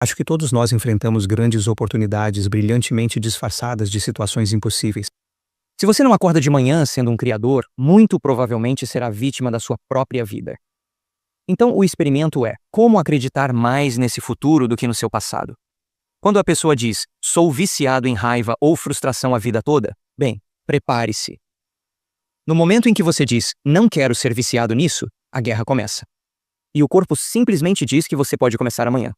Acho que todos nós enfrentamos grandes oportunidades brilhantemente disfarçadas de situações impossíveis. Se você não acorda de manhã sendo um criador, muito provavelmente será vítima da sua própria vida. Então, o experimento é como acreditar mais nesse futuro do que no seu passado. Quando a pessoa diz, sou viciado em raiva ou frustração a vida toda, bem, prepare-se. No momento em que você diz, não quero ser viciado nisso, a guerra começa. E o corpo simplesmente diz que você pode começar amanhã.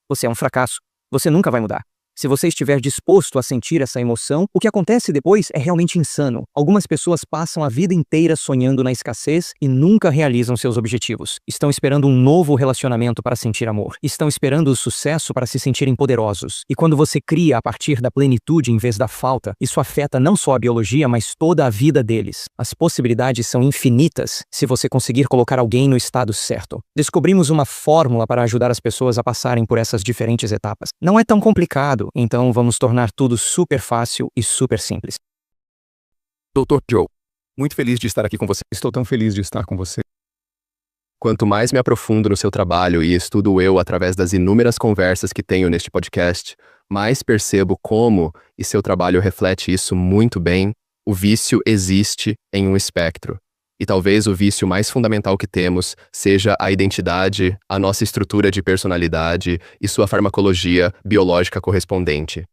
Você é um fracasso. Você nunca vai mudar. Se você estiver disposto a sentir essa emoção, o que acontece depois é realmente insano. Algumas pessoas passam a vida inteira sonhando na escassez e nunca realizam seus objetivos. Estão esperando um novo relacionamento para sentir amor. Estão esperando o sucesso para se sentirem poderosos. E quando você cria a partir da plenitude em vez da falta, isso afeta não só a biologia, mas toda a vida deles. As possibilidades são infinitas se você conseguir colocar alguém no estado certo. Descobrimos uma fórmula para ajudar as pessoas a passarem por essas diferentes etapas. Não é tão complicado. Então vamos tornar tudo super fácil e super simples. Dr. Joe, muito feliz de estar aqui com você. Estou tão feliz de estar com você. Quanto mais me aprofundo no seu trabalho e estudo eu através das inúmeras conversas que tenho neste podcast, mais percebo como, e seu trabalho reflete isso muito bem, o vício existe em um espectro. E talvez o vício mais fundamental que temos seja a identidade, a nossa estrutura de personalidade e sua farmacologia biológica correspondente.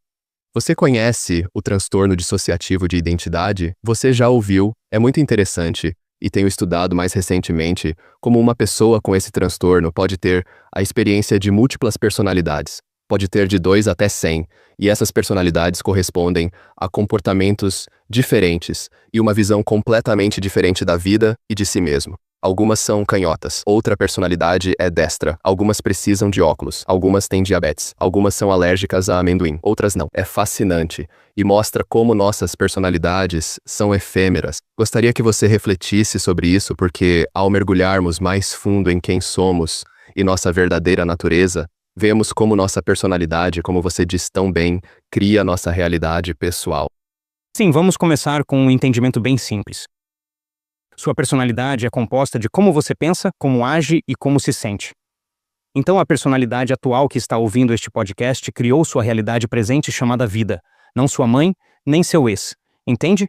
Você conhece o transtorno dissociativo de identidade? Você já ouviu, é muito interessante, e tenho estudado mais recentemente como uma pessoa com esse transtorno pode ter a experiência de múltiplas personalidades. Pode ter de 2 até 100, e essas personalidades correspondem a comportamentos diferentes e uma visão completamente diferente da vida e de si mesmo. Algumas são canhotas, outra personalidade é destra, algumas precisam de óculos, algumas têm diabetes, algumas são alérgicas a amendoim, outras não. É fascinante e mostra como nossas personalidades são efêmeras. Gostaria que você refletisse sobre isso porque, ao mergulharmos mais fundo em quem somos e nossa verdadeira natureza, vemos como nossa personalidade, como você diz tão bem, cria nossa realidade pessoal. Sim, vamos começar com um entendimento bem simples. Sua personalidade é composta de como você pensa, como age e como se sente. Então a personalidade atual que está ouvindo este podcast criou sua realidade presente chamada vida, não sua mãe, nem seu ex. Entende?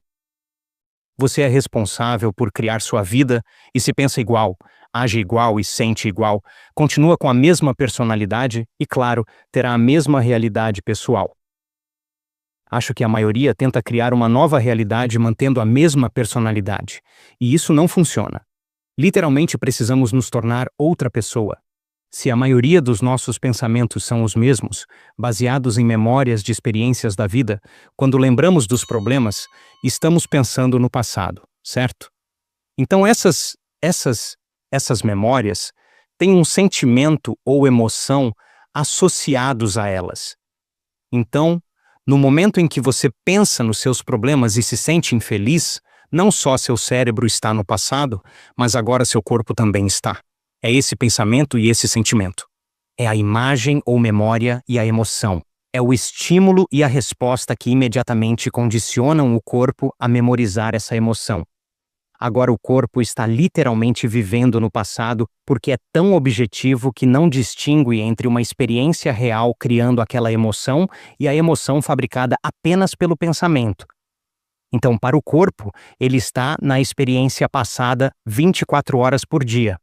Você é responsável por criar sua vida e se pensa igual, age igual e sente igual, continua com a mesma personalidade e, claro, terá a mesma realidade pessoal. Acho que a maioria tenta criar uma nova realidade mantendo a mesma personalidade, e isso não funciona. Literalmente precisamos nos tornar outra pessoa. Se a maioria dos nossos pensamentos são os mesmos, baseados em memórias de experiências da vida, quando lembramos dos problemas, estamos pensando no passado, certo? Então essas memórias têm um sentimento ou emoção associados a elas. Então, no momento em que você pensa nos seus problemas e se sente infeliz, não só seu cérebro está no passado, mas agora seu corpo também está. É esse pensamento e esse sentimento. É a imagem ou memória e a emoção. É o estímulo e a resposta que imediatamente condicionam o corpo a memorizar essa emoção. Agora o corpo está literalmente vivendo no passado porque é tão objetivo que não distingue entre uma experiência real criando aquela emoção e a emoção fabricada apenas pelo pensamento. Então, para o corpo, ele está na experiência passada 24 horas por dia.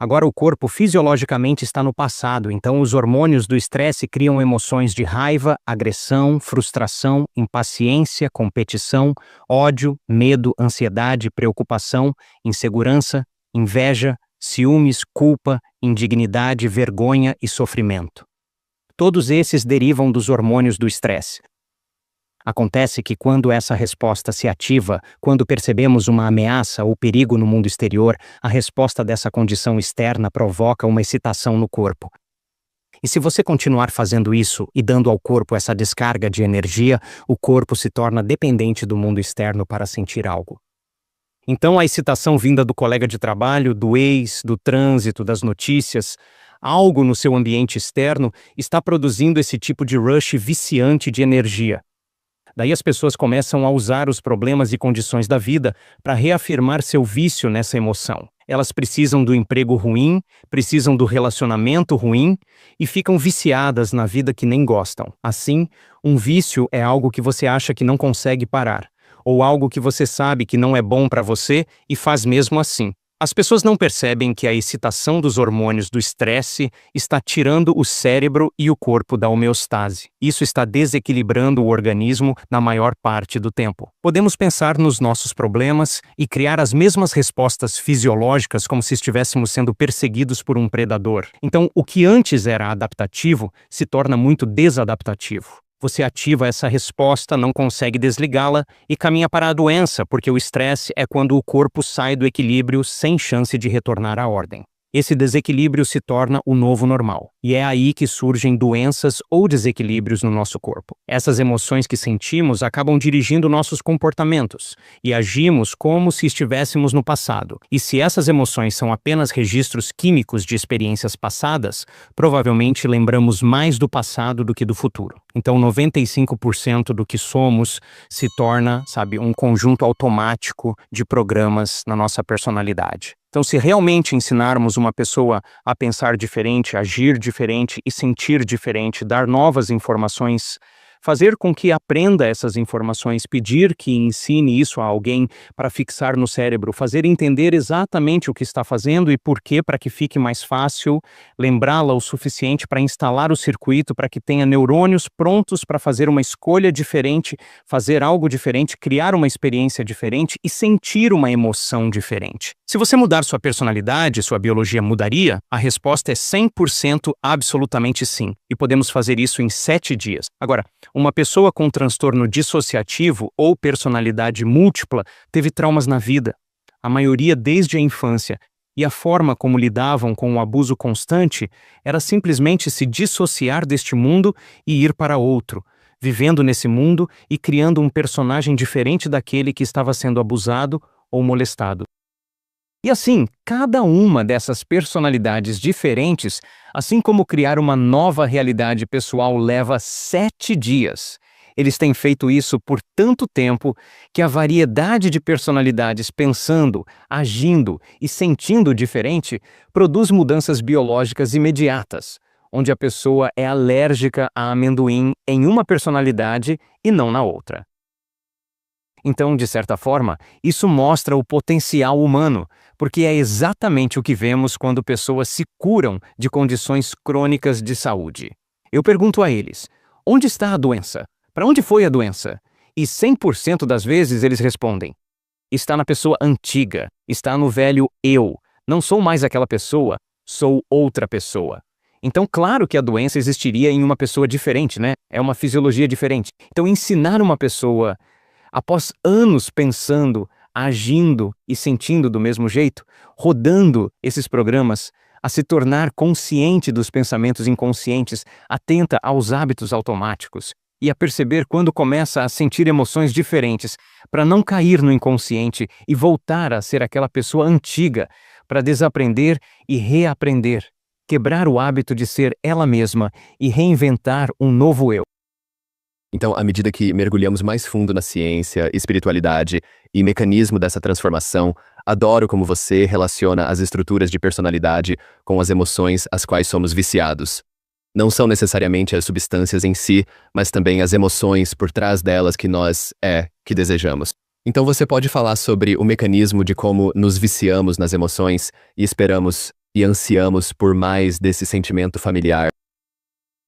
Agora o corpo fisiologicamente está no passado, então os hormônios do estresse criam emoções de raiva, agressão, frustração, impaciência, competição, ódio, medo, ansiedade, preocupação, insegurança, inveja, ciúmes, culpa, indignidade, vergonha e sofrimento. Todos esses derivam dos hormônios do estresse. Acontece que quando essa resposta se ativa, quando percebemos uma ameaça ou perigo no mundo exterior, a resposta dessa condição externa provoca uma excitação no corpo. E se você continuar fazendo isso e dando ao corpo essa descarga de energia, o corpo se torna dependente do mundo externo para sentir algo. Então a excitação vinda do colega de trabalho, do ex, do trânsito, das notícias, algo no seu ambiente externo está produzindo esse tipo de rush viciante de energia. Daí as pessoas começam a usar os problemas e condições da vida para reafirmar seu vício nessa emoção. Elas precisam do emprego ruim, precisam do relacionamento ruim e ficam viciadas na vida que nem gostam. Assim, um vício é algo que você acha que não consegue parar, ou algo que você sabe que não é bom para você e faz mesmo assim. As pessoas não percebem que a excitação dos hormônios do estresse está tirando o cérebro e o corpo da homeostase. Isso está desequilibrando o organismo na maior parte do tempo. Podemos pensar nos nossos problemas e criar as mesmas respostas fisiológicas como se estivéssemos sendo perseguidos por um predador. Então, o que antes era adaptativo se torna muito desadaptativo. Você ativa essa resposta, não consegue desligá-la e caminha para a doença, porque o estresse é quando o corpo sai do equilíbrio sem chance de retornar à ordem. Esse desequilíbrio se torna o novo normal, e é aí que surgem doenças ou desequilíbrios no nosso corpo. Essas emoções que sentimos acabam dirigindo nossos comportamentos, e agimos como se estivéssemos no passado. E se essas emoções são apenas registros químicos de experiências passadas, provavelmente lembramos mais do passado do que do futuro. Então, 95% do que somos se torna, um conjunto automático de programas na nossa personalidade. Então, se realmente ensinarmos uma pessoa a pensar diferente, agir diferente e sentir diferente, dar novas informações, fazer com que aprenda essas informações, pedir que ensine isso a alguém para fixar no cérebro, fazer entender exatamente o que está fazendo e por quê, para que fique mais fácil, lembrá-la o suficiente para instalar o circuito, para que tenha neurônios prontos para fazer uma escolha diferente, fazer algo diferente, criar uma experiência diferente e sentir uma emoção diferente. Se você mudar sua personalidade, sua biologia mudaria? A resposta é 100% absolutamente sim. E podemos fazer isso em 7 dias. Agora, uma pessoa com transtorno dissociativo ou personalidade múltipla teve traumas na vida, a maioria desde a infância, e a forma como lidavam com o abuso constante era simplesmente se dissociar deste mundo e ir para outro, vivendo nesse mundo e criando um personagem diferente daquele que estava sendo abusado ou molestado. E assim, cada uma dessas personalidades diferentes, assim como criar uma nova realidade pessoal, leva 7 dias. Eles têm feito isso por tanto tempo que a variedade de personalidades pensando, agindo e sentindo diferente produz mudanças biológicas imediatas, onde a pessoa é alérgica a amendoim em uma personalidade e não na outra. Então, de certa forma, isso mostra o potencial humano, porque é exatamente o que vemos quando pessoas se curam de condições crônicas de saúde. Eu pergunto a eles, onde está a doença? Para onde foi a doença? E 100% das vezes eles respondem, está na pessoa antiga, está no velho eu, não sou mais aquela pessoa, sou outra pessoa. Então, claro que a doença existiria em uma pessoa diferente, né? É uma fisiologia diferente. Então, ensinar uma pessoa após anos pensando, agindo e sentindo do mesmo jeito, rodando esses programas, a se tornar consciente dos pensamentos inconscientes, atenta aos hábitos automáticos e a perceber quando começa a sentir emoções diferentes, para não cair no inconsciente e voltar a ser aquela pessoa antiga, para desaprender e reaprender, quebrar o hábito de ser ela mesma e reinventar um novo eu. Então, à medida que mergulhamos mais fundo na ciência, espiritualidade e mecanismo dessa transformação, adoro como você relaciona as estruturas de personalidade com as emoções às quais somos viciados. Não são necessariamente as substâncias em si, mas também as emoções por trás delas que desejamos. Então você pode falar sobre o mecanismo de como nos viciamos nas emoções e esperamos e ansiamos por mais desse sentimento familiar.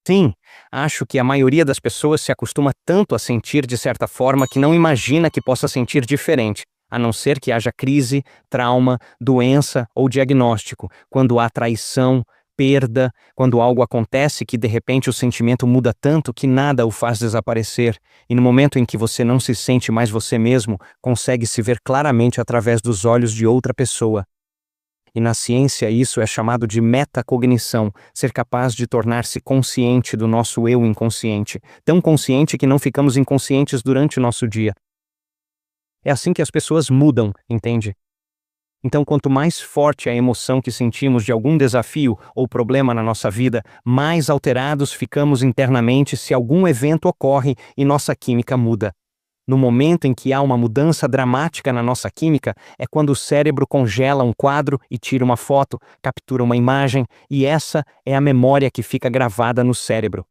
Sim, acho que a maioria das pessoas se acostuma tanto a sentir de certa forma que não imagina que possa sentir diferente, a não ser que haja crise, trauma, doença ou diagnóstico, quando há traição, perda, quando algo acontece que de repente o sentimento muda tanto que nada o faz desaparecer, e no momento em que você não se sente mais você mesmo, consegue se ver claramente através dos olhos de outra pessoa. E na ciência isso é chamado de metacognição, ser capaz de tornar-se consciente do nosso eu inconsciente, tão consciente que não ficamos inconscientes durante o nosso dia. É assim que as pessoas mudam, entende? Então, quanto mais forte a emoção que sentimos de algum desafio ou problema na nossa vida, mais alterados ficamos internamente se algum evento ocorre e nossa química muda. No momento em que há uma mudança dramática na nossa química, é quando o cérebro congela um quadro e tira uma foto, captura uma imagem, e essa é a memória que fica gravada no cérebro.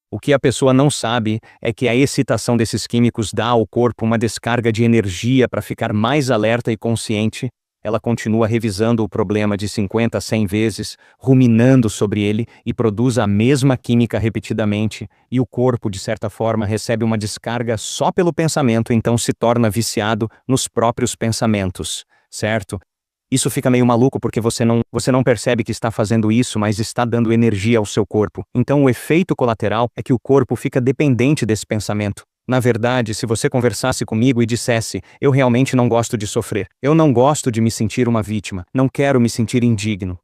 O que a pessoa não sabe é que a excitação desses químicos dá ao corpo uma descarga de energia para ficar mais alerta e consciente. Ela continua revisando o problema de 50 a 100 vezes, ruminando sobre ele e produz a mesma química repetidamente, e o corpo, de certa forma, recebe uma descarga só pelo pensamento, então se torna viciado nos próprios pensamentos, certo? Isso fica meio maluco porque você não percebe que está fazendo isso, mas está dando energia ao seu corpo. Então o efeito colateral é que o corpo fica dependente desse pensamento. Na verdade, se você conversasse comigo e dissesse, eu realmente não gosto de sofrer, eu não gosto de me sentir uma vítima, não quero me sentir indigno,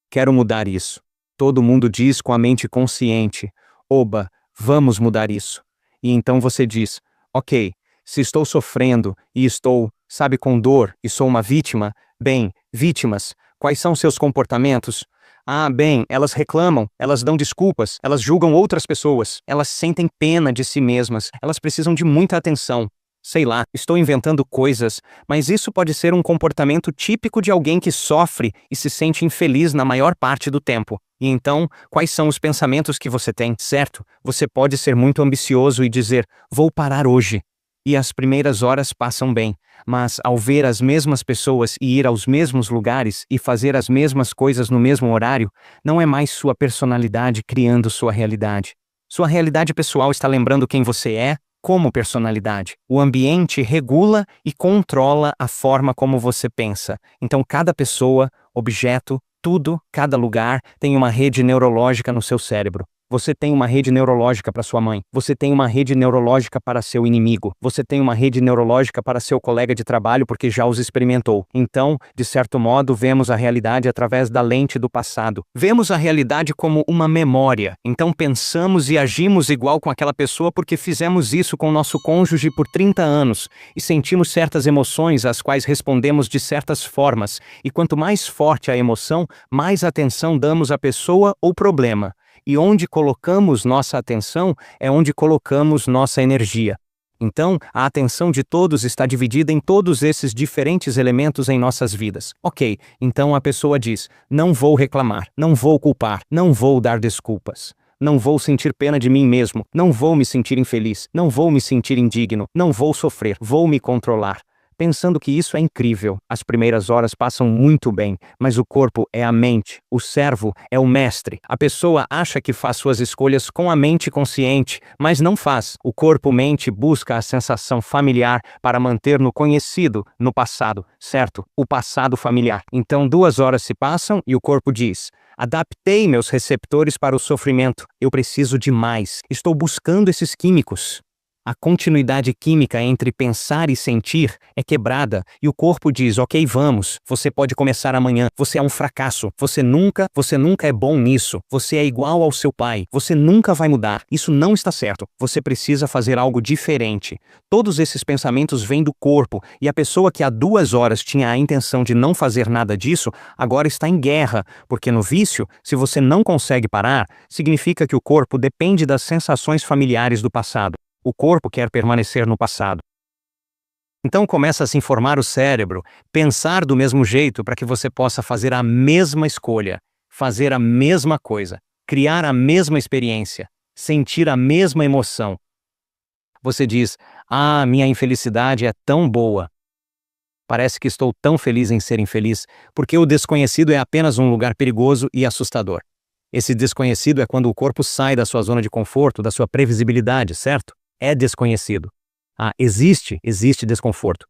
quero mudar isso. Todo mundo diz com a mente consciente, oba, vamos mudar isso. E então você diz, ok, se estou sofrendo e estou, sabe, com dor e sou uma vítima, bem, vítimas, quais são seus comportamentos? Ah, bem, elas reclamam, elas dão desculpas, elas julgam outras pessoas, elas sentem pena de si mesmas, elas precisam de muita atenção. Sei lá, estou inventando coisas, mas isso pode ser um comportamento típico de alguém que sofre e se sente infeliz na maior parte do tempo. E então, quais são os pensamentos que você tem, certo? Você pode ser muito ambicioso e dizer, vou parar hoje. E as primeiras horas passam bem, mas ao ver as mesmas pessoas e ir aos mesmos lugares e fazer as mesmas coisas no mesmo horário, não é mais sua personalidade criando sua realidade. Sua realidade pessoal está lembrando quem você é como personalidade. O ambiente regula e controla a forma como você pensa. Então cada pessoa, objeto, tudo, cada lugar tem uma rede neurológica no seu cérebro. Você tem uma rede neurológica para sua mãe. Você tem uma rede neurológica para seu inimigo. Você tem uma rede neurológica para seu colega de trabalho porque já os experimentou. Então, de certo modo, vemos a realidade através da lente do passado. Vemos a realidade como uma memória. Então pensamos e agimos igual com aquela pessoa porque fizemos isso com nosso cônjuge por 30 anos e sentimos certas emoções às quais respondemos de certas formas. E quanto mais forte a emoção, mais atenção damos à pessoa ou problema. E onde colocamos nossa atenção é onde colocamos nossa energia. Então, a atenção de todos está dividida em todos esses diferentes elementos em nossas vidas. Ok, então a pessoa diz, não vou reclamar, não vou culpar, não vou dar desculpas. Não vou sentir pena de mim mesmo, não vou me sentir infeliz, não vou me sentir indigno, não vou sofrer, vou me controlar. Pensando que isso é incrível, as primeiras horas passam muito bem, mas o corpo é a mente, o servo é o mestre. A pessoa acha que faz suas escolhas com a mente consciente, mas não faz. O corpo-mente busca a sensação familiar para manter no conhecido, no passado, certo? O passado familiar. Então 2 horas se passam e o corpo diz, adaptei meus receptores para o sofrimento, eu preciso de mais, estou buscando esses químicos. A continuidade química entre pensar e sentir é quebrada e o corpo diz, ok, vamos, você pode começar amanhã, você é um fracasso, você nunca é bom nisso, você é igual ao seu pai, você nunca vai mudar, isso não está certo, você precisa fazer algo diferente. Todos esses pensamentos vêm do corpo e a pessoa que há 2 horas tinha a intenção de não fazer nada disso, agora está em guerra, porque no vício, se você não consegue parar, significa que o corpo depende das sensações familiares do passado. O corpo quer permanecer no passado. Então começa a se informar o cérebro, pensar do mesmo jeito para que você possa fazer a mesma escolha, fazer a mesma coisa, criar a mesma experiência, sentir a mesma emoção. Você diz, ah, minha infelicidade é tão boa. Parece que estou tão feliz em ser infeliz, porque o desconhecido é apenas um lugar perigoso e assustador. Esse desconhecido é quando o corpo sai da sua zona de conforto, da sua previsibilidade, certo? É desconhecido. Ah, existe desconforto.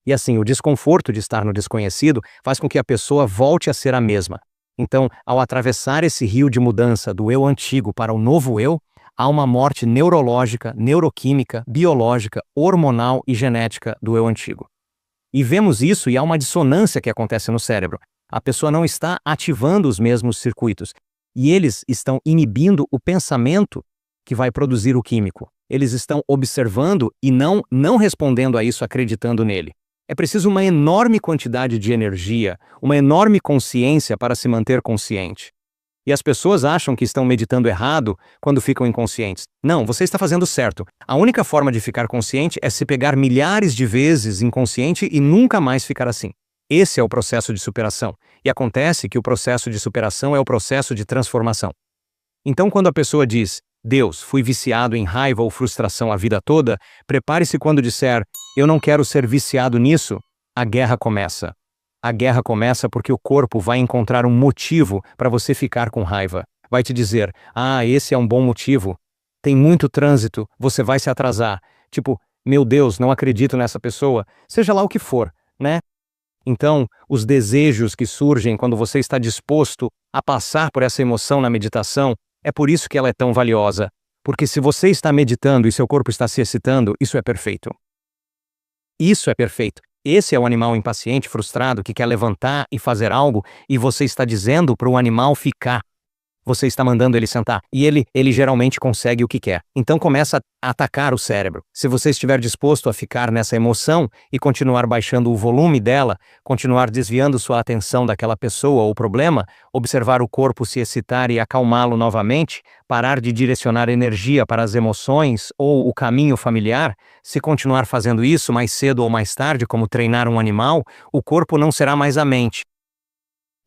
E assim, o desconforto de estar no desconhecido faz com que a pessoa volte a ser a mesma. Então, ao atravessar esse rio de mudança do eu antigo para o novo eu, há uma morte neurológica, neuroquímica, biológica, hormonal e genética do eu antigo. E vemos isso e há uma dissonância que acontece no cérebro. A pessoa não está ativando os mesmos circuitos. E eles estão inibindo o pensamento que vai produzir o químico. Eles estão observando e não respondendo a isso acreditando nele. É preciso uma enorme quantidade de energia, uma enorme consciência para se manter consciente. E as pessoas acham que estão meditando errado quando ficam inconscientes. Não, você está fazendo certo. A única forma de ficar consciente é se pegar milhares de vezes inconsciente e nunca mais ficar assim. Esse é o processo de superação. E acontece que o processo de superação é o processo de transformação. Então, quando a pessoa diz, Deus, fui viciado em raiva ou frustração a vida toda, prepare-se quando disser, eu não quero ser viciado nisso, a guerra começa. A guerra começa porque o corpo vai encontrar um motivo para você ficar com raiva. Vai te dizer, esse é um bom motivo. Tem muito trânsito, você vai se atrasar. Tipo, meu Deus, não acredito nessa pessoa. Seja lá o que for, né? Então, os desejos que surgem quando você está disposto a passar por essa emoção na meditação, é por isso que ela é tão valiosa. Porque se você está meditando e seu corpo está se excitando, isso é perfeito. Isso é perfeito. Esse é o animal impaciente, frustrado, que quer levantar e fazer algo, e você está dizendo para o animal ficar. Você está mandando ele sentar, e ele geralmente consegue o que quer. Então começa a atacar o cérebro. Se você estiver disposto a ficar nessa emoção e continuar baixando o volume dela, continuar desviando sua atenção daquela pessoa ou problema, observar o corpo se excitar e acalmá-lo novamente, parar de direcionar energia para as emoções ou o caminho familiar, se continuar fazendo isso mais cedo ou mais tarde, como treinar um animal, o corpo não será mais a mente.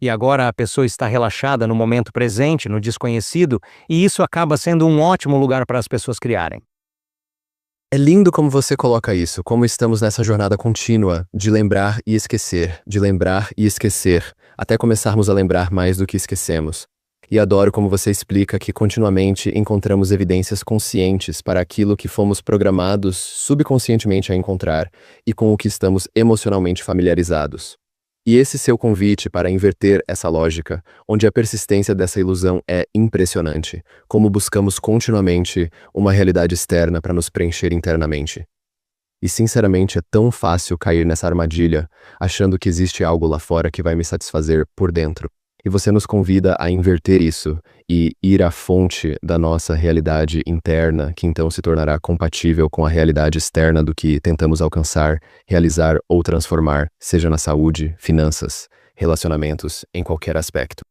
E agora a pessoa está relaxada no momento presente, no desconhecido, e isso acaba sendo um ótimo lugar para as pessoas criarem. É lindo como você coloca isso, como estamos nessa jornada contínua de lembrar e esquecer, de lembrar e esquecer, até começarmos a lembrar mais do que esquecemos. E adoro como você explica que continuamente encontramos evidências conscientes para aquilo que fomos programados subconscientemente a encontrar e com o que estamos emocionalmente familiarizados. E esse seu convite para inverter essa lógica, onde a persistência dessa ilusão é impressionante, como buscamos continuamente uma realidade externa para nos preencher internamente. E sinceramente é tão fácil cair nessa armadilha, achando que existe algo lá fora que vai me satisfazer por dentro. E você nos convida a inverter isso e ir à fonte da nossa realidade interna, que então se tornará compatível com a realidade externa do que tentamos alcançar, realizar ou transformar, seja na saúde, finanças, relacionamentos, em qualquer aspecto.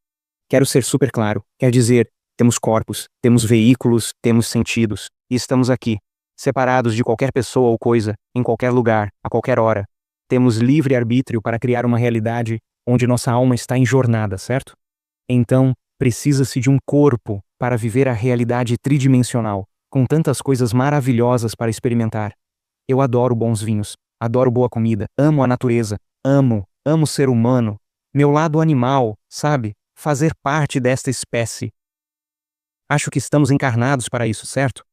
Quero ser super claro, quer dizer, temos corpos, temos veículos, temos sentidos, e estamos aqui, separados de qualquer pessoa ou coisa, em qualquer lugar, a qualquer hora. Temos livre arbítrio para criar uma realidade onde nossa alma está em jornada, certo? Então, precisa-se de um corpo para viver a realidade tridimensional, com tantas coisas maravilhosas para experimentar. Eu adoro bons vinhos, adoro boa comida, amo a natureza, amo ser humano, meu lado animal, sabe? Fazer parte desta espécie. Acho que estamos encarnados para isso, certo?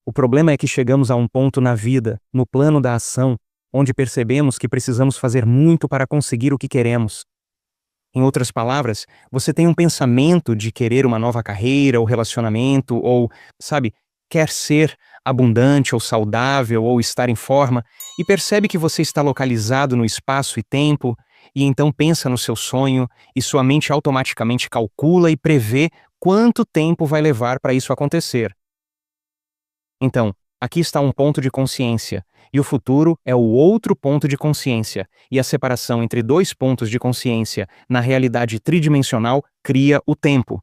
O problema é que chegamos a um ponto na vida, no plano da ação, onde percebemos que precisamos fazer muito para conseguir o que queremos. Em outras palavras, você tem um pensamento de querer uma nova carreira ou relacionamento, ou, sabe, quer ser abundante ou saudável ou estar em forma, e percebe que você está localizado no espaço e tempo, e então pensa no seu sonho, e sua mente automaticamente calcula e prevê quanto tempo vai levar para isso acontecer. Então, aqui está um ponto de consciência, e o futuro é o outro ponto de consciência, e a separação entre dois pontos de consciência na realidade tridimensional cria o tempo.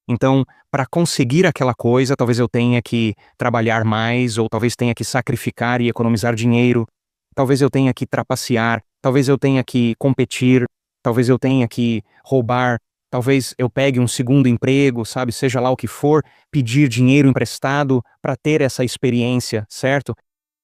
Então, para conseguir aquela coisa, talvez eu tenha que trabalhar mais, ou talvez tenha que sacrificar e economizar dinheiro, talvez eu tenha que trapacear, talvez eu tenha que competir, talvez eu tenha que roubar, talvez eu pegue um segundo emprego, sabe, seja lá o que for, pedir dinheiro emprestado para ter essa experiência, certo?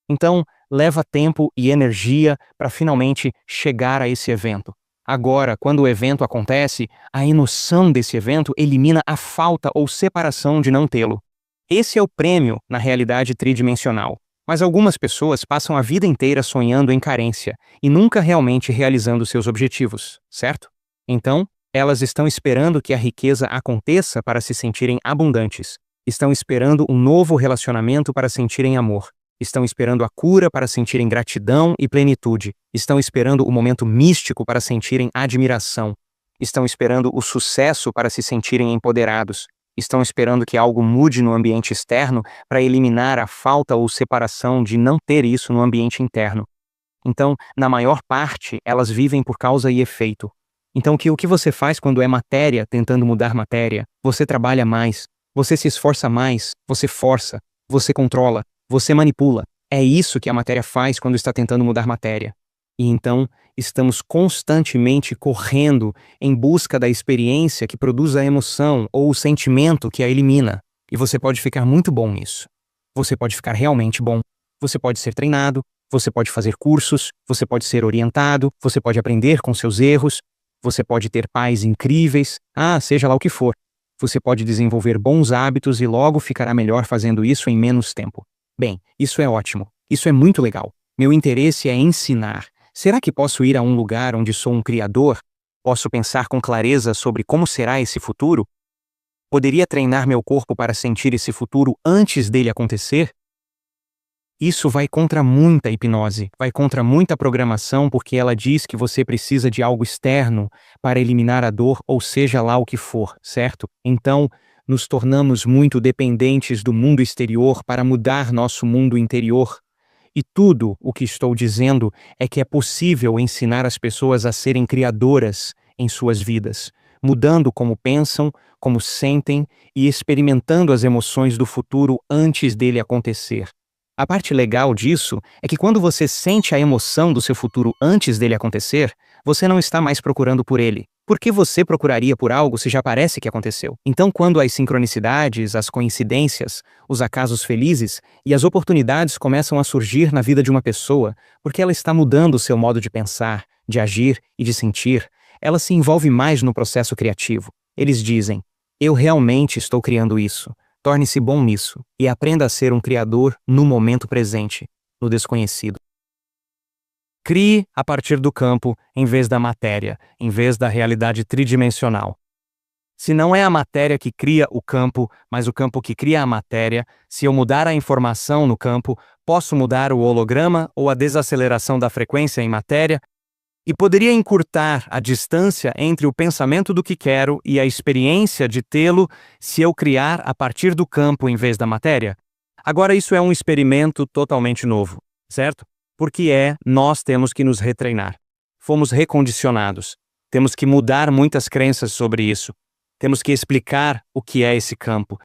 Então, leva tempo e energia para finalmente chegar a esse evento. Agora, quando o evento acontece, a emoção desse evento elimina a falta ou separação de não tê-lo. Esse é o prêmio na realidade tridimensional. Mas algumas pessoas passam a vida inteira sonhando em carência e nunca realmente realizando seus objetivos, certo? Então, elas estão esperando que a riqueza aconteça para se sentirem abundantes. Estão esperando um novo relacionamento para sentirem amor. Estão esperando a cura para sentirem gratidão e plenitude. Estão esperando o momento místico para sentirem admiração. Estão esperando o sucesso para se sentirem empoderados. Estão esperando que algo mude no ambiente externo para eliminar a falta ou separação de não ter isso no ambiente interno. Então, na maior parte, elas vivem por causa e efeito. Então, o que você faz quando é matéria tentando mudar matéria? Você trabalha mais, você se esforça mais, você força, você controla, você manipula. É isso que a matéria faz quando está tentando mudar matéria. E então, estamos constantemente correndo em busca da experiência que produz a emoção ou o sentimento que a elimina. E você pode ficar muito bom nisso. Você pode ficar realmente bom. Você pode ser treinado, você pode fazer cursos, você pode ser orientado, você pode aprender com seus erros, você pode ter pais incríveis, seja lá o que for. Você pode desenvolver bons hábitos e logo ficará melhor fazendo isso em menos tempo. Bem, isso é ótimo. Isso é muito legal. Meu interesse é ensinar. Será que posso ir a um lugar onde sou um criador? Posso pensar com clareza sobre como será esse futuro? Poderia treinar meu corpo para sentir esse futuro antes dele acontecer? Isso vai contra muita hipnose, vai contra muita programação, porque ela diz que você precisa de algo externo para eliminar a dor, ou seja lá o que for, certo? Então, nos tornamos muito dependentes do mundo exterior para mudar nosso mundo interior. E tudo o que estou dizendo é que é possível ensinar as pessoas a serem criadoras em suas vidas, mudando como pensam, como sentem e experimentando as emoções do futuro antes dele acontecer. A parte legal disso é que quando você sente a emoção do seu futuro antes dele acontecer, você não está mais procurando por ele. Por que você procuraria por algo se já parece que aconteceu? Então, quando as sincronicidades, as coincidências, os acasos felizes e as oportunidades começam a surgir na vida de uma pessoa, porque ela está mudando o seu modo de pensar, de agir e de sentir, ela se envolve mais no processo criativo. Eles dizem: eu realmente estou criando isso. Torne-se bom nisso e aprenda a ser um criador no momento presente, no desconhecido. Crie a partir do campo em vez da matéria, em vez da realidade tridimensional. Se não é a matéria que cria o campo, mas o campo que cria a matéria, se eu mudar a informação no campo, posso mudar o holograma ou a desaceleração da frequência em matéria, e poderia encurtar a distância entre o pensamento do que quero e a experiência de tê-lo se eu criar a partir do campo em vez da matéria. Agora, isso é um experimento totalmente novo, certo? Porque nós temos que nos retreinar. Fomos recondicionados. Temos que mudar muitas crenças sobre isso. Temos que explicar o que é esse campo.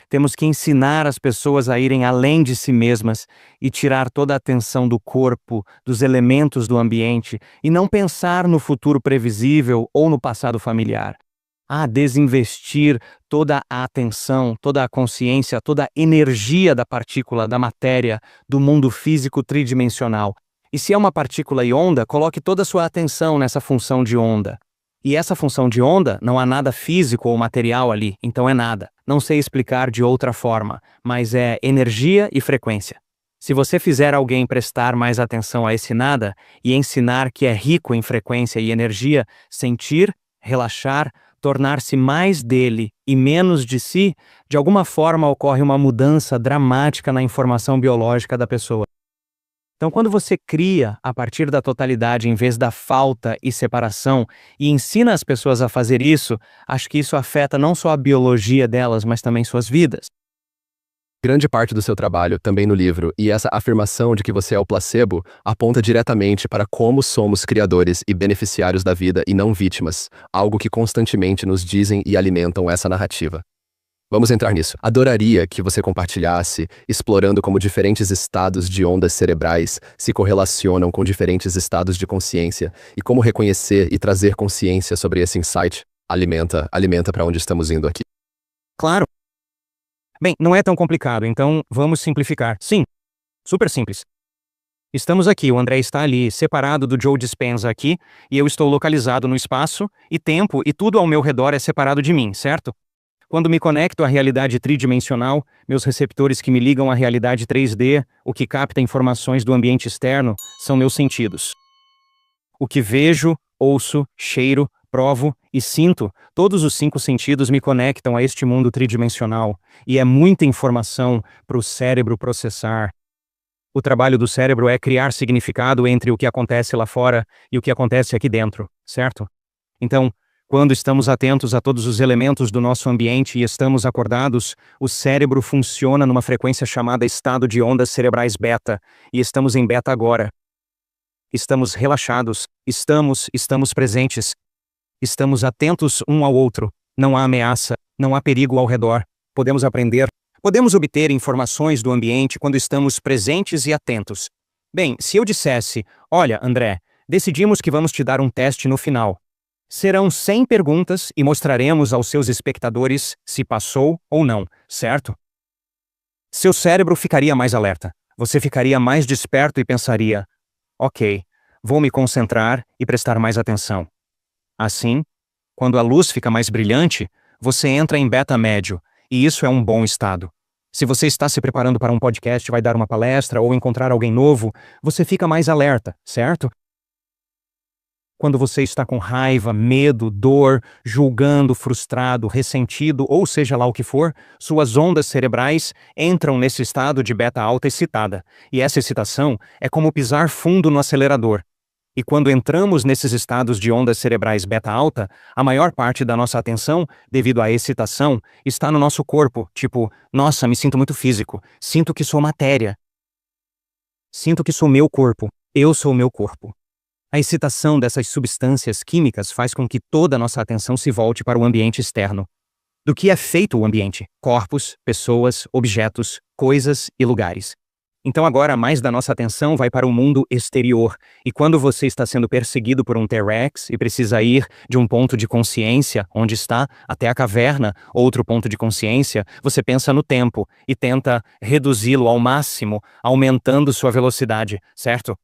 Temos que ensinar as pessoas a irem além de si mesmas e tirar toda a atenção do corpo, dos elementos do ambiente e não pensar no futuro previsível ou no passado familiar. Desinvestir toda a atenção, toda a consciência, toda a energia da partícula, da matéria, do mundo físico tridimensional. E se é uma partícula e onda, coloque toda a sua atenção nessa função de onda. E essa função de onda, não há nada físico ou material ali, então é nada. Não sei explicar de outra forma, mas é energia e frequência. Se você fizer alguém prestar mais atenção a esse nada e ensinar que é rico em frequência e energia, sentir, relaxar, tornar-se mais dele e menos de si, de alguma forma ocorre uma mudança dramática na informação biológica da pessoa. Então, quando você cria a partir da totalidade em vez da falta e separação e ensina as pessoas a fazer isso, acho que isso afeta não só a biologia delas, mas também suas vidas. Grande parte do seu trabalho, também no livro, e essa afirmação de que você é o placebo, aponta diretamente para como somos criadores e beneficiários da vida e não vítimas, algo que constantemente nos dizem e alimentam essa narrativa. Vamos entrar nisso. Adoraria que você compartilhasse, explorando como diferentes estados de ondas cerebrais se correlacionam com diferentes estados de consciência e como reconhecer e trazer consciência sobre esse insight alimenta para onde estamos indo aqui. Claro. Bem, não é tão complicado, então vamos simplificar. Sim, super simples. Estamos aqui, o André está ali, separado do Joe Dispenza aqui, e eu estou localizado no espaço e tempo e tudo ao meu redor é separado de mim, certo? Quando me conecto à realidade tridimensional, meus receptores que me ligam à realidade 3D, o que capta informações do ambiente externo, são meus sentidos. O que vejo, ouço, cheiro, provo e sinto, todos os 5 sentidos me conectam a este mundo tridimensional, e é muita informação para o cérebro processar. O trabalho do cérebro é criar significado entre o que acontece lá fora e o que acontece aqui dentro, certo? Então, quando estamos atentos a todos os elementos do nosso ambiente e estamos acordados, o cérebro funciona numa frequência chamada estado de ondas cerebrais beta, e estamos em beta agora. Estamos relaxados, estamos presentes. Estamos atentos um ao outro. Não há ameaça, não há perigo ao redor. Podemos aprender, podemos obter informações do ambiente quando estamos presentes e atentos. Bem, se eu dissesse, olha, André, decidimos que vamos te dar um teste no final. Serão 100 perguntas e mostraremos aos seus espectadores se passou ou não, certo? Seu cérebro ficaria mais alerta. Você ficaria mais desperto e pensaria, ok, vou me concentrar e prestar mais atenção. Assim, quando a luz fica mais brilhante, você entra em beta médio, e isso é um bom estado. Se você está se preparando para um podcast, vai dar uma palestra ou encontrar alguém novo, você fica mais alerta, certo? Quando você está com raiva, medo, dor, julgando, frustrado, ressentido, ou seja lá o que for, suas ondas cerebrais entram nesse estado de beta alta excitada. E essa excitação é como pisar fundo no acelerador. E quando entramos nesses estados de ondas cerebrais beta alta, a maior parte da nossa atenção, devido à excitação, está no nosso corpo, tipo, nossa, me sinto muito físico, sinto que sou matéria. Sinto que sou meu corpo, eu sou meu corpo. A excitação dessas substâncias químicas faz com que toda a nossa atenção se volte para o ambiente externo. Do que é feito o ambiente? Corpos, pessoas, objetos, coisas e lugares. Então agora mais da nossa atenção vai para o mundo exterior. E quando você está sendo perseguido por um T-Rex e precisa ir de um ponto de consciência, onde está, até a caverna, outro ponto de consciência, você pensa no tempo e tenta reduzi-lo ao máximo, aumentando sua velocidade, certo?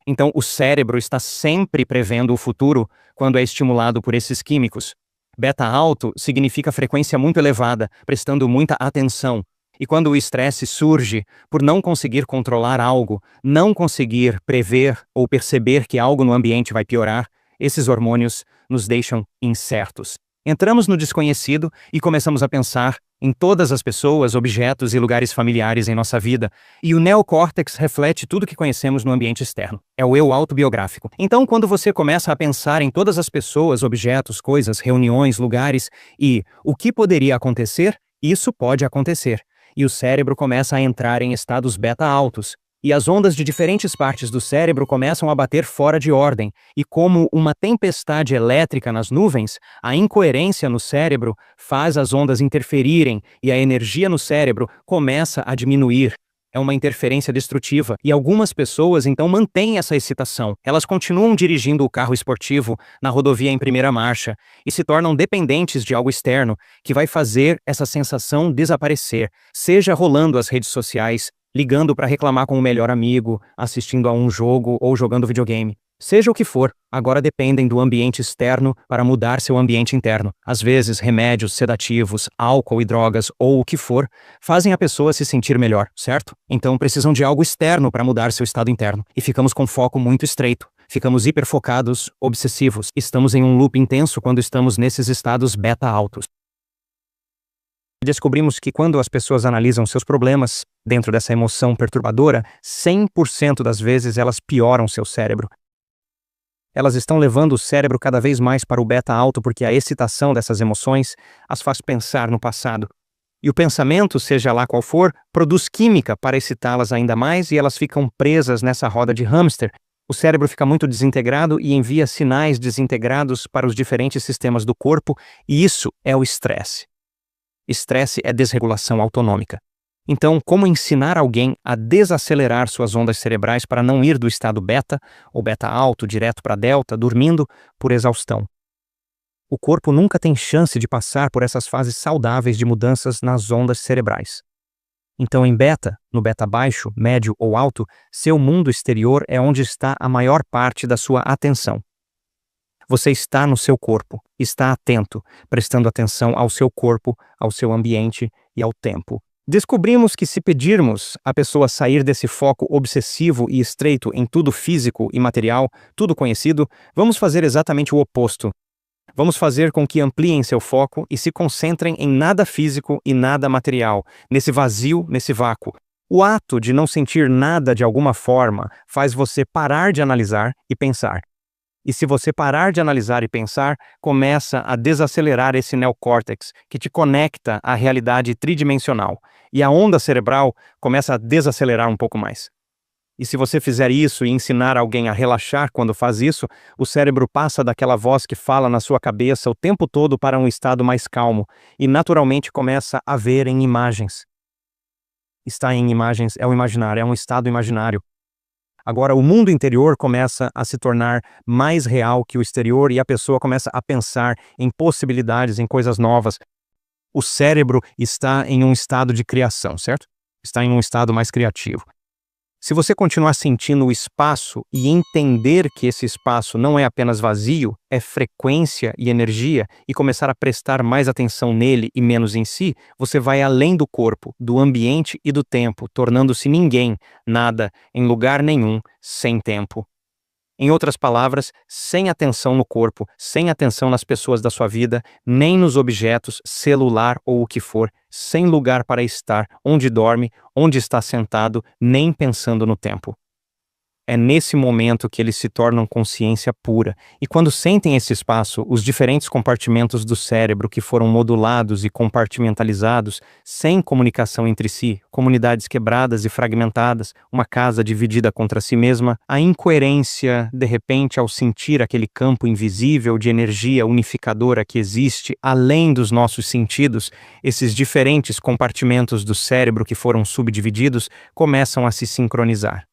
Então, o cérebro está sempre prevendo o futuro quando é estimulado por esses químicos. Beta alto significa frequência muito elevada, prestando muita atenção. E quando o estresse surge por não conseguir controlar algo, não conseguir prever ou perceber que algo no ambiente vai piorar, esses hormônios nos deixam incertos. Entramos no desconhecido e começamos a pensar em todas as pessoas, objetos e lugares familiares em nossa vida, e o neocórtex reflete tudo que conhecemos no ambiente externo. É o eu autobiográfico. Então, quando você começa a pensar em todas as pessoas, objetos, coisas, reuniões, lugares e o que poderia acontecer, isso pode acontecer. E o cérebro começa a entrar em estados beta altos. E as ondas de diferentes partes do cérebro começam a bater fora de ordem, e como uma tempestade elétrica nas nuvens, a incoerência no cérebro faz as ondas interferirem e a energia no cérebro começa a diminuir. É uma interferência destrutiva, e algumas pessoas então mantêm essa excitação. Elas continuam dirigindo o carro esportivo na rodovia em primeira marcha e se tornam dependentes de algo externo que vai fazer essa sensação desaparecer, seja rolando as redes sociais, ligando para reclamar com o melhor amigo, assistindo a um jogo ou jogando videogame. Seja o que for, agora dependem do ambiente externo para mudar seu ambiente interno. Às vezes, remédios, sedativos, álcool e drogas ou o que for, fazem a pessoa se sentir melhor, certo? Então precisam de algo externo para mudar seu estado interno. E ficamos com foco muito estreito. Ficamos hiperfocados, obsessivos. Estamos em um loop intenso quando estamos nesses estados beta altos. Descobrimos que quando as pessoas analisam seus problemas, dentro dessa emoção perturbadora, 100% das vezes elas pioram seu cérebro. Elas estão levando o cérebro cada vez mais para o beta alto porque a excitação dessas emoções as faz pensar no passado. E o pensamento, seja lá qual for, produz química para excitá-las ainda mais e elas ficam presas nessa roda de hamster. O cérebro fica muito desintegrado e envia sinais desintegrados para os diferentes sistemas do corpo, e isso é o estresse. Estresse é desregulação autonômica. Então, como ensinar alguém a desacelerar suas ondas cerebrais para não ir do estado beta, ou beta alto, direto para delta, dormindo por exaustão? O corpo nunca tem chance de passar por essas fases saudáveis de mudanças nas ondas cerebrais. Então, em beta, no beta baixo, médio ou alto, seu mundo exterior é onde está a maior parte da sua atenção. Você está no seu corpo, está atento, prestando atenção ao seu corpo, ao seu ambiente e ao tempo. Descobrimos que se pedirmos a pessoa sair desse foco obsessivo e estreito em tudo físico e material, tudo conhecido, vamos fazer exatamente o oposto. Vamos fazer com que ampliem seu foco e se concentrem em nada físico e nada material, nesse vazio, nesse vácuo. O ato de não sentir nada de alguma forma faz você parar de analisar e pensar. E se você parar de analisar e pensar, começa a desacelerar esse neocórtex, que te conecta à realidade tridimensional. E a onda cerebral começa a desacelerar um pouco mais. E se você fizer isso e ensinar alguém a relaxar quando faz isso, o cérebro passa daquela voz que fala na sua cabeça o tempo todo para um estado mais calmo e naturalmente começa a ver em imagens. Estar em imagens é o imaginário, é um estado imaginário. Agora, o mundo interior começa a se tornar mais real que o exterior e a pessoa começa a pensar em possibilidades, em coisas novas. O cérebro está em um estado de criação, certo? Está em um estado mais criativo. Se você continuar sentindo o espaço e entender que esse espaço não é apenas vazio, é frequência e energia, e começar a prestar mais atenção nele e menos em si, você vai além do corpo, do ambiente e do tempo, tornando-se ninguém, nada, em lugar nenhum, sem tempo. Em outras palavras, sem atenção no corpo, sem atenção nas pessoas da sua vida, nem nos objetos, celular ou o que for, sem lugar para estar, onde dorme, onde está sentado, nem pensando no tempo. É nesse momento que eles se tornam consciência pura, e quando sentem esse espaço, os diferentes compartimentos do cérebro que foram modulados e compartimentalizados, sem comunicação entre si, comunidades quebradas e fragmentadas, uma casa dividida contra si mesma, a incoerência, de repente, ao sentir aquele campo invisível de energia unificadora que existe além dos nossos sentidos, esses diferentes compartimentos do cérebro que foram subdivididos começam a se sincronizar.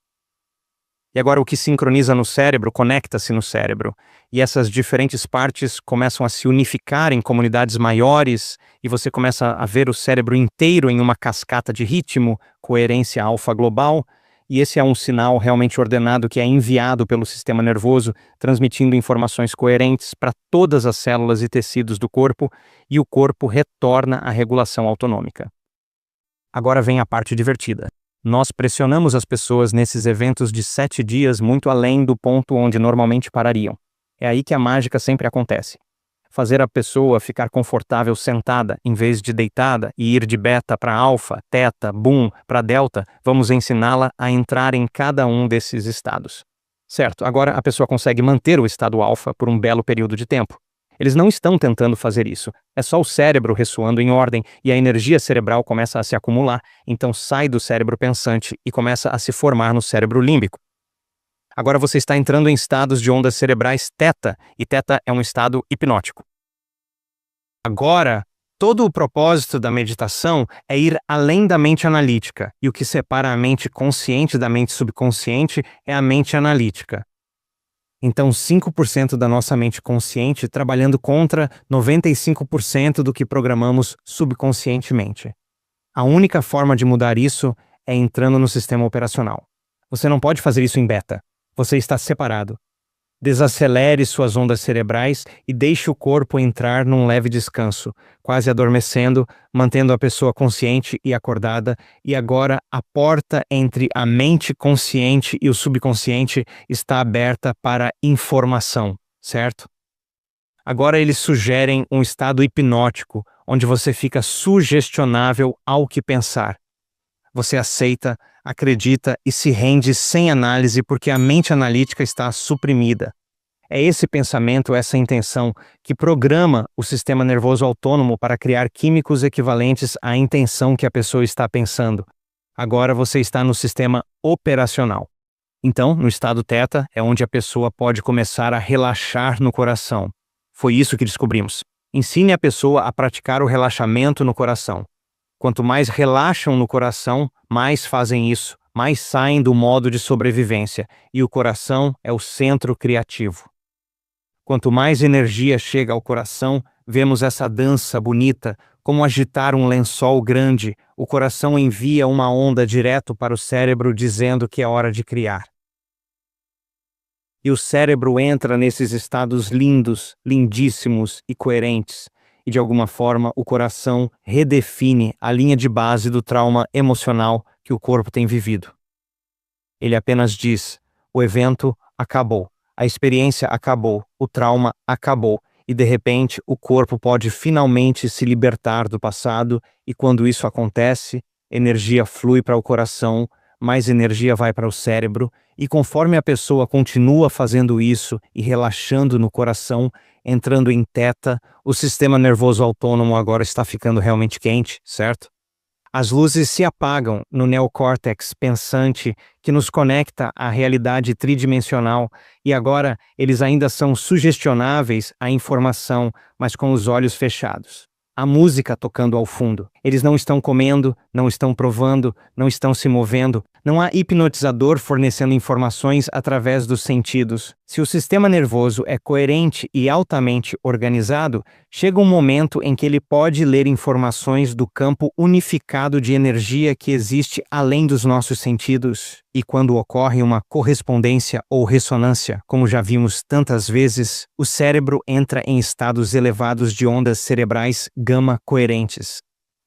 E agora o que sincroniza no cérebro conecta-se no cérebro. E essas diferentes partes começam a se unificar em comunidades maiores e você começa a ver o cérebro inteiro em uma cascata de ritmo, coerência alfa global. E esse é um sinal realmente ordenado que é enviado pelo sistema nervoso, transmitindo informações coerentes para todas as células e tecidos do corpo, e o corpo retorna à regulação autonômica. Agora vem a parte divertida. Nós pressionamos as pessoas nesses eventos de 7 dias muito além do ponto onde normalmente parariam. É aí que a mágica sempre acontece. Fazer a pessoa ficar confortável sentada em vez de deitada e ir de beta para alfa, teta, boom para delta, vamos ensiná-la a entrar em cada um desses estados. Certo, agora a pessoa consegue manter o estado alfa por um belo período de tempo. Eles não estão tentando fazer isso. É só o cérebro ressoando em ordem e a energia cerebral começa a se acumular, então sai do cérebro pensante e começa a se formar no cérebro límbico. Agora você está entrando em estados de ondas cerebrais teta, e teta é um estado hipnótico. Agora, todo o propósito da meditação é ir além da mente analítica, e o que separa a mente consciente da mente subconsciente é a mente analítica. Então, 5% da nossa mente consciente trabalhando contra 95% do que programamos subconscientemente. A única forma de mudar isso é entrando no sistema operacional. Você não pode fazer isso em beta. Você está separado. Desacelere suas ondas cerebrais e deixe o corpo entrar num leve descanso, quase adormecendo, mantendo a pessoa consciente e acordada, e agora a porta entre a mente consciente e o subconsciente está aberta para informação, certo? Agora eles sugerem um estado hipnótico, onde você fica sugestionável ao que pensar. Você aceita, acredita e se rende sem análise porque a mente analítica está suprimida. É esse pensamento, essa intenção, que programa o sistema nervoso autônomo para criar químicos equivalentes à intenção que a pessoa está pensando. Agora você está no sistema operacional. Então, no estado teta, é onde a pessoa pode começar a relaxar no coração. Foi isso que descobrimos. Ensine a pessoa a praticar o relaxamento no coração. Quanto mais relaxam no coração, mais fazem isso, mais saem do modo de sobrevivência, e o coração é o centro criativo. Quanto mais energia chega ao coração, vemos essa dança bonita, como agitar um lençol grande, o coração envia uma onda direto para o cérebro dizendo que é hora de criar. E o cérebro entra nesses estados lindos, lindíssimos e coerentes. E de alguma forma o coração redefine a linha de base do trauma emocional que o corpo tem vivido. Ele apenas diz: o evento acabou, a experiência acabou, o trauma acabou, e de repente o corpo pode finalmente se libertar do passado, e quando isso acontece, energia flui para o coração, mais energia vai para o cérebro, e conforme a pessoa continua fazendo isso e relaxando no coração, entrando em teta, o sistema nervoso autônomo agora está ficando realmente quente, certo? As luzes se apagam no neocórtex pensante que nos conecta à realidade tridimensional e agora eles ainda são sugestionáveis à informação, mas com os olhos fechados. A música tocando ao fundo. Eles não estão comendo, não estão provando, não estão se movendo. Não há hipnotizador fornecendo informações através dos sentidos. Se o sistema nervoso é coerente e altamente organizado, chega um momento em que ele pode ler informações do campo unificado de energia que existe além dos nossos sentidos. E quando ocorre uma correspondência ou ressonância, como já vimos tantas vezes, o cérebro entra em estados elevados de ondas cerebrais gama coerentes.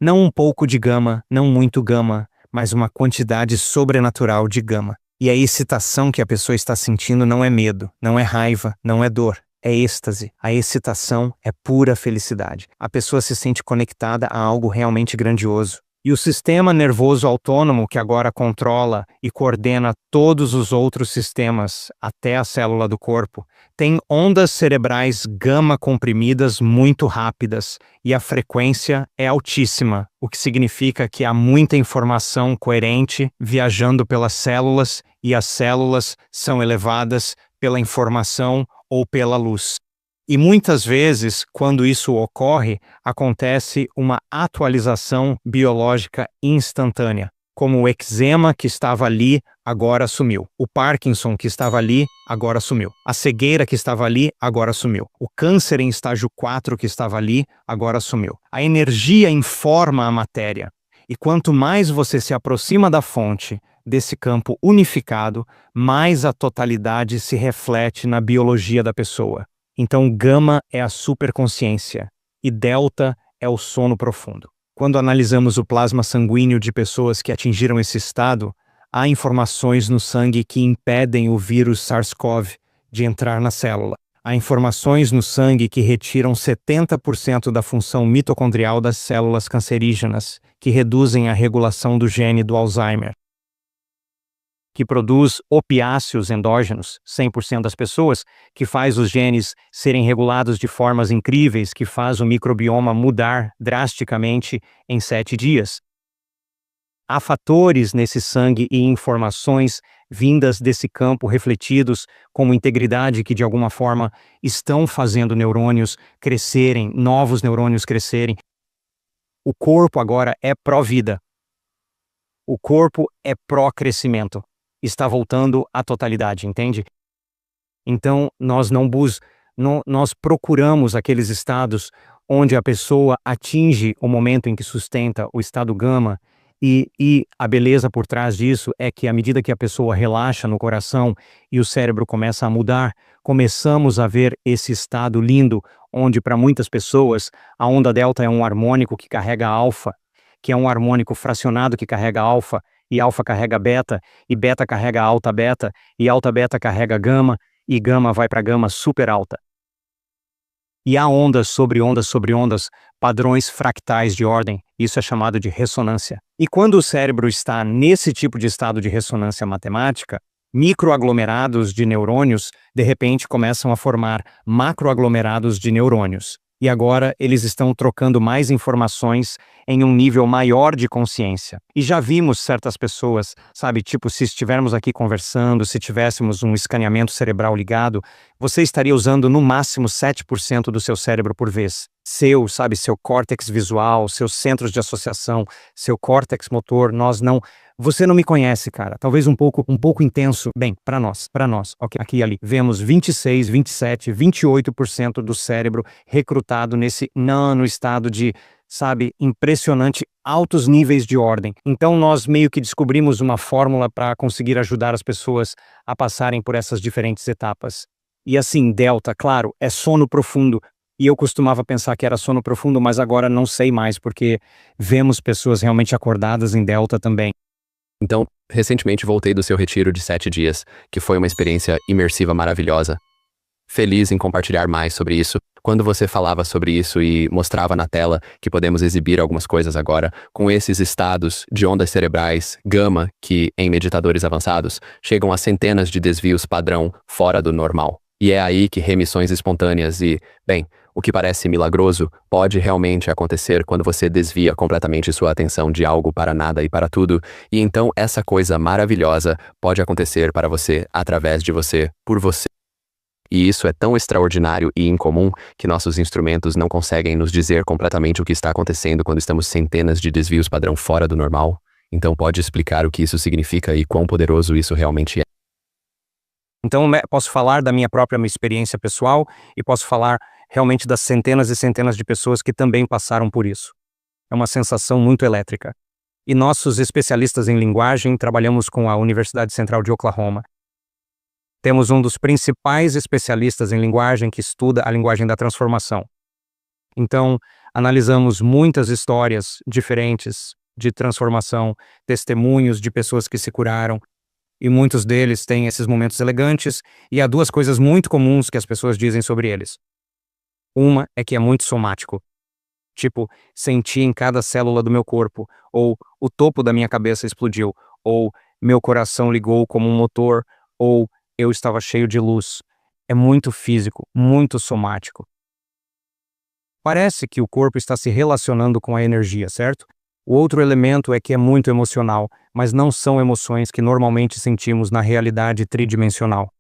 Não um pouco de gama, não muito gama, mas uma quantidade sobrenatural de gama. E a excitação que a pessoa está sentindo não é medo, não é raiva, não é dor. É êxtase. A excitação é pura felicidade. A pessoa se sente conectada a algo realmente grandioso. E o sistema nervoso autônomo que agora controla e coordena todos os outros sistemas, até a célula do corpo, tem ondas cerebrais gama comprimidas muito rápidas e a frequência é altíssima, o que significa que há muita informação coerente viajando pelas células e as células são elevadas pela informação ou pela luz. E muitas vezes, quando isso ocorre, acontece uma atualização biológica instantânea, como o eczema que estava ali, agora sumiu. O Parkinson que estava ali, agora sumiu. A cegueira que estava ali, agora sumiu. O câncer em estágio 4 que estava ali, agora sumiu. A energia informa a matéria. E quanto mais você se aproxima da fonte, desse campo unificado, mais a totalidade se reflete na biologia da pessoa. Então, gama é a superconsciência e delta é o sono profundo. Quando analisamos o plasma sanguíneo de pessoas que atingiram esse estado, há informações no sangue que impedem o vírus SARS-CoV de entrar na célula. Há informações no sangue que retiram 70% da função mitocondrial das células cancerígenas, que reduzem a regulação do gene do Alzheimer, que produz opiáceos endógenos, 100% das pessoas, que faz os genes serem regulados de formas incríveis, que faz o microbioma mudar drasticamente em 7 dias. Há fatores nesse sangue e informações vindas desse campo refletidos como integridade que de alguma forma estão fazendo neurônios crescerem, novos neurônios crescerem. O corpo agora é pró-vida. O corpo é pró-crescimento. Está voltando à totalidade, entende? Então, nós nós procuramos aqueles estados onde a pessoa atinge o momento em que sustenta o estado gama e a beleza por trás disso é que à medida que a pessoa relaxa no coração e o cérebro começa a mudar, começamos a ver esse estado lindo onde para muitas pessoas a onda delta é um harmônico que carrega alfa, que é um harmônico fracionado que carrega alfa, e alfa carrega beta, e beta carrega alta beta, e alta beta carrega gama, e gama vai para gama super alta. E há ondas sobre ondas sobre ondas, padrões fractais de ordem, isso é chamado de ressonância. E quando o cérebro está nesse tipo de estado de ressonância matemática, microaglomerados de neurônios, de repente começam a formar macroaglomerados de neurônios. E agora eles estão trocando mais informações em um nível maior de consciência. E já vimos certas pessoas, sabe, tipo, se estivermos aqui conversando, se tivéssemos um escaneamento cerebral ligado, você estaria usando no máximo 7% do seu cérebro por vez. Seu córtex visual, seus centros de associação, seu córtex motor, você não me conhece, cara. Talvez um pouco intenso. Bem, para nós, ok? Aqui e ali. Vemos 26, 27, 28% do cérebro recrutado nesse nano estado de, impressionante, altos níveis de ordem. Então nós meio que descobrimos uma fórmula para conseguir ajudar as pessoas a passarem por essas diferentes etapas. E assim, delta, claro, é sono profundo. E eu costumava pensar que era sono profundo, mas agora não sei mais, porque vemos pessoas realmente acordadas em delta também. Então, recentemente voltei do seu retiro de 7 dias, que foi uma experiência imersiva maravilhosa. Feliz em compartilhar mais sobre isso. Quando você falava sobre isso e mostrava na tela que podemos exibir algumas coisas agora, com esses estados de ondas cerebrais, gama, que em meditadores avançados chegam a centenas de desvios padrão fora do normal. E é aí que remissões espontâneas e, bem, o que parece milagroso pode realmente acontecer quando você desvia completamente sua atenção de algo para nada e para tudo, e então essa coisa maravilhosa pode acontecer para você, através de você, por você. E isso é tão extraordinário e incomum que nossos instrumentos não conseguem nos dizer completamente o que está acontecendo quando estamos centenas de desvios padrão fora do normal. Então pode explicar o que isso significa e quão poderoso isso realmente é. Então, posso falar da minha própria experiência pessoal e posso falar realmente das centenas e centenas de pessoas que também passaram por isso. É uma sensação muito elétrica. E nossos especialistas em linguagem trabalhamos com a Universidade Central de Oklahoma. Temos um dos principais especialistas em linguagem que estuda a linguagem da transformação. Então, analisamos muitas histórias diferentes de transformação, testemunhos de pessoas que se curaram, e muitos deles têm esses momentos elegantes, e há duas coisas muito comuns que as pessoas dizem sobre eles. Uma é que é muito somático. Tipo, senti em cada célula do meu corpo, ou o topo da minha cabeça explodiu, ou meu coração ligou como um motor, ou eu estava cheio de luz. É muito físico, muito somático. Parece que o corpo está se relacionando com a energia, certo? O outro elemento é que é muito emocional, mas não são emoções que normalmente sentimos na realidade tridimensional.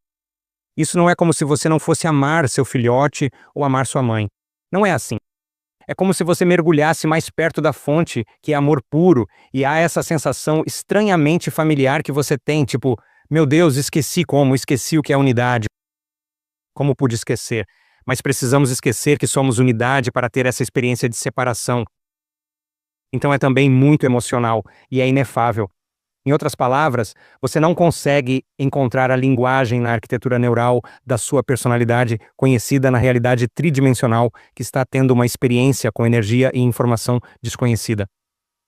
Isso não é como se você não fosse amar seu filhote ou amar sua mãe. Não é assim. É como se você mergulhasse mais perto da fonte, que é amor puro, e há essa sensação estranhamente familiar que você tem, tipo, meu Deus, esqueci o que é unidade. Como pude esquecer? Mas precisamos esquecer que somos unidade para ter essa experiência de separação. Então é também muito emocional e é inefável. Em outras palavras, você não consegue encontrar a linguagem na arquitetura neural da sua personalidade conhecida na realidade tridimensional que está tendo uma experiência com energia e informação desconhecida.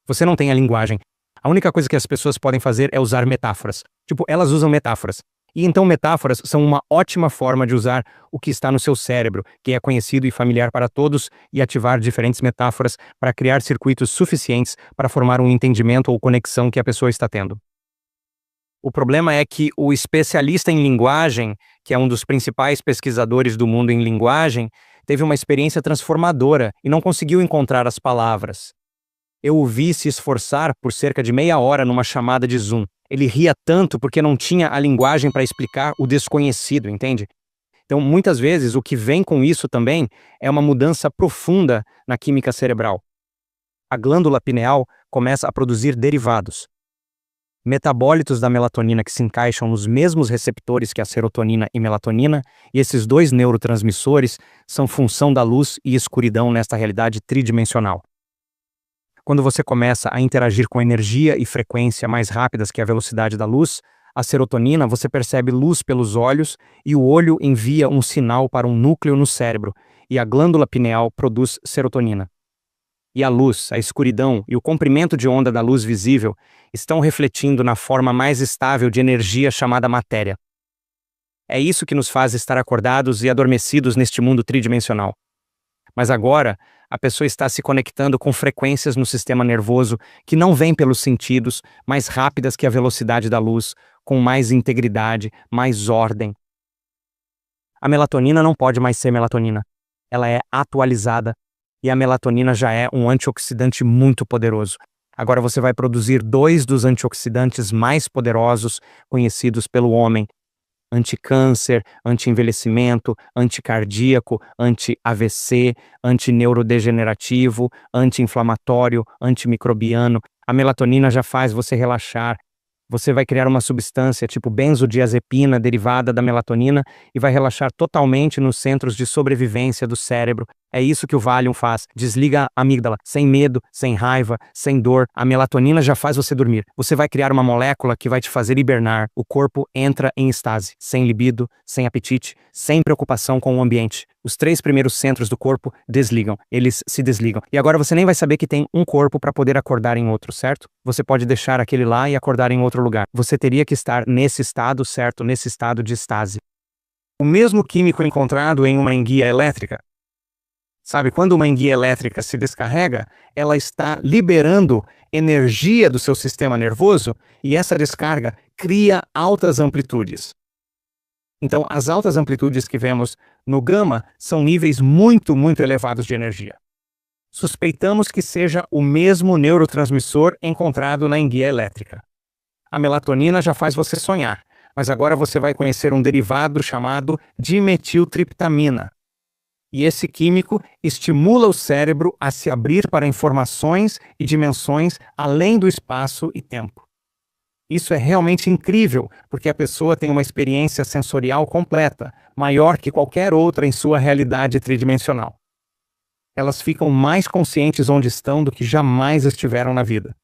Você não tem a linguagem. A única coisa que as pessoas podem fazer é usar metáforas. Tipo, elas usam metáforas. E então metáforas são uma ótima forma de usar o que está no seu cérebro, que é conhecido e familiar para todos, e ativar diferentes metáforas para criar circuitos suficientes para formar um entendimento ou conexão que a pessoa está tendo. O problema é que o especialista em linguagem, que é um dos principais pesquisadores do mundo em linguagem, teve uma experiência transformadora e não conseguiu encontrar as palavras. Eu o vi se esforçar por cerca de meia hora numa chamada de Zoom. Ele ria tanto porque não tinha a linguagem para explicar o desconhecido, entende? Então, muitas vezes, o que vem com isso também é uma mudança profunda na química cerebral. A glândula pineal começa a produzir derivados, metabólitos da melatonina que se encaixam nos mesmos receptores que a serotonina e melatonina, e esses dois neurotransmissores são função da luz e escuridão nesta realidade tridimensional. Quando você começa a interagir com energia e frequência mais rápidas que a velocidade da luz, a serotonina, você percebe luz pelos olhos e o olho envia um sinal para um núcleo no cérebro, e a glândula pineal produz serotonina. E a luz, a escuridão e o comprimento de onda da luz visível estão refletindo na forma mais estável de energia chamada matéria. É isso que nos faz estar acordados e adormecidos neste mundo tridimensional. Mas agora, a pessoa está se conectando com frequências no sistema nervoso que não vêm pelos sentidos, mais rápidas que a velocidade da luz, com mais integridade, mais ordem. A melatonina não pode mais ser melatonina. Ela é atualizada e a melatonina já é um antioxidante muito poderoso. Agora você vai produzir dois dos antioxidantes mais poderosos conhecidos pelo homem: anticâncer, anti-envelhecimento, anticardíaco, anti-AVC, antineurodegenerativo, anti-inflamatório, antimicrobiano. A melatonina já faz você relaxar. Você vai criar uma substância tipo benzodiazepina derivada da melatonina e vai relaxar totalmente nos centros de sobrevivência do cérebro. É isso que o Valium faz. Desliga a amígdala, sem medo, sem raiva, sem dor. A melatonina já faz você dormir. Você vai criar uma molécula que vai te fazer hibernar. O corpo entra em estase, sem libido, sem apetite, sem preocupação com o ambiente. Os 3 primeiros centros do corpo desligam. Eles se desligam. E agora você nem vai saber que tem um corpo para poder acordar em outro, certo? Você pode deixar aquele lá e acordar em outro lugar. Você teria que estar nesse estado, certo? Nesse estado de estase. O mesmo químico encontrado em uma enguia elétrica. Sabe, quando uma enguia elétrica se descarrega, ela está liberando energia do seu sistema nervoso e essa descarga cria altas amplitudes. Então, as altas amplitudes que vemos no gama são níveis muito, muito elevados de energia. Suspeitamos que seja o mesmo neurotransmissor encontrado na enguia elétrica. A melatonina já faz você sonhar, mas agora você vai conhecer um derivado chamado dimetiltriptamina. E esse químico estimula o cérebro a se abrir para informações e dimensões além do espaço e tempo. Isso é realmente incrível, porque a pessoa tem uma experiência sensorial completa, maior que qualquer outra em sua realidade tridimensional. Elas ficam mais conscientes onde estão do que jamais estiveram na vida.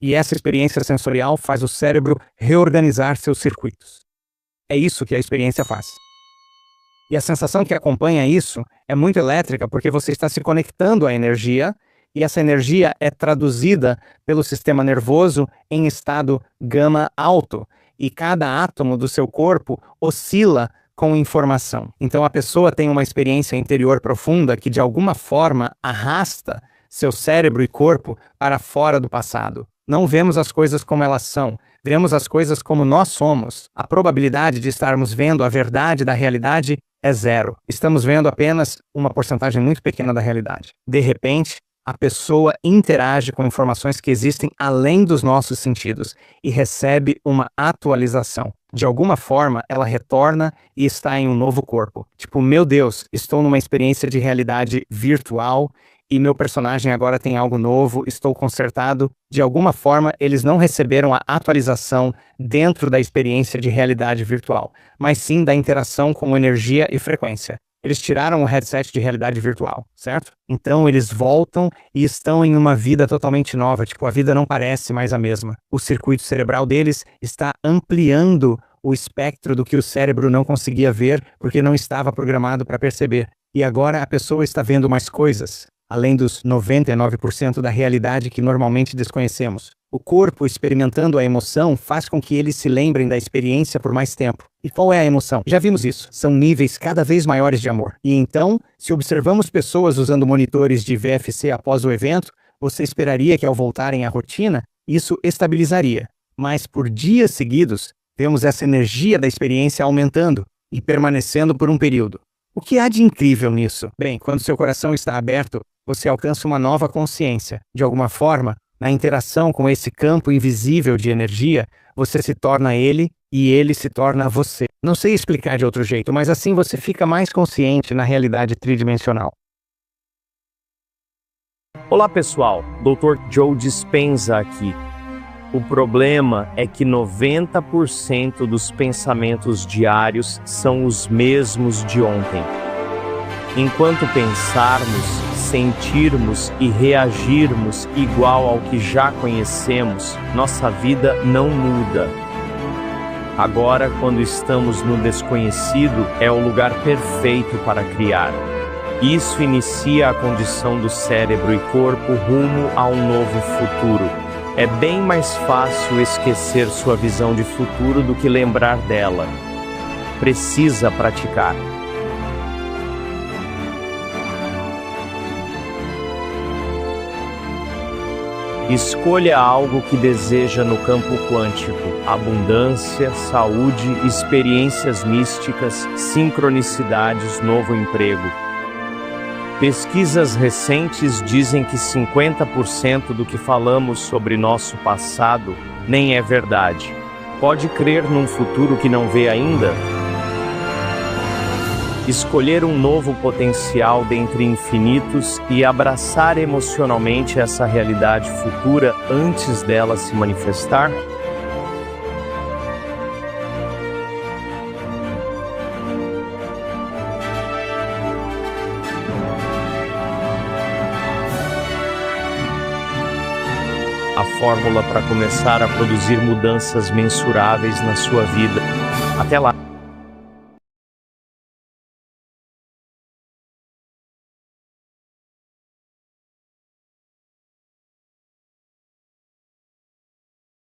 E essa experiência sensorial faz o cérebro reorganizar seus circuitos. É isso que a experiência faz. E a sensação que acompanha isso é muito elétrica porque você está se conectando à energia e essa energia é traduzida pelo sistema nervoso em estado gama alto e cada átomo do seu corpo oscila com informação. Então a pessoa tem uma experiência interior profunda que de alguma forma arrasta seu cérebro e corpo para fora do passado. Não vemos as coisas como elas são, vemos as coisas como nós somos. A probabilidade de estarmos vendo a verdade da realidade é zero. Estamos vendo apenas uma porcentagem muito pequena da realidade. De repente, a pessoa interage com informações que existem além dos nossos sentidos e recebe uma atualização. De alguma forma, ela retorna e está em um novo corpo. Tipo, meu Deus, estou numa experiência de realidade virtual e meu personagem agora tem algo novo, estou consertado. De alguma forma, eles não receberam a atualização dentro da experiência de realidade virtual, mas sim da interação com energia e frequência. Eles tiraram o headset de realidade virtual, certo? Então eles voltam e estão em uma vida totalmente nova, tipo, a vida não parece mais a mesma. O circuito cerebral deles está ampliando o espectro do que o cérebro não conseguia ver porque não estava programado para perceber. E agora a pessoa está vendo mais coisas, além dos 99% da realidade que normalmente desconhecemos. O corpo experimentando a emoção faz com que eles se lembrem da experiência por mais tempo. E qual é a emoção? Já vimos isso. São níveis cada vez maiores de amor. E então, se observamos pessoas usando monitores de VFC após o evento, você esperaria que ao voltarem à rotina, isso estabilizaria. Mas por dias seguidos, vemos essa energia da experiência aumentando e permanecendo por um período. O que há de incrível nisso? Bem, quando seu coração está aberto, você alcança uma nova consciência. De alguma forma, na interação com esse campo invisível de energia, você se torna ele e ele se torna você. Não sei explicar de outro jeito, mas assim você fica mais consciente na realidade tridimensional. Olá pessoal, Dr. Joe Dispenza aqui. O problema é que 90% dos pensamentos diários são os mesmos de ontem. Enquanto pensarmos, sentirmos e reagirmos igual ao que já conhecemos, nossa vida não muda. Agora, quando estamos no desconhecido, é o lugar perfeito para criar. Isso inicia a condição do cérebro e corpo rumo a um novo futuro. É bem mais fácil esquecer sua visão de futuro do que lembrar dela. Precisa praticar. Escolha algo que deseja no campo quântico: abundância, saúde, experiências místicas, sincronicidades, novo emprego. Pesquisas recentes dizem que 50% do que falamos sobre nosso passado nem é verdade. Pode crer num futuro que não vê ainda? Escolher um novo potencial dentre infinitos e abraçar emocionalmente essa realidade futura antes dela se manifestar? A fórmula para começar a produzir mudanças mensuráveis na sua vida. Até lá!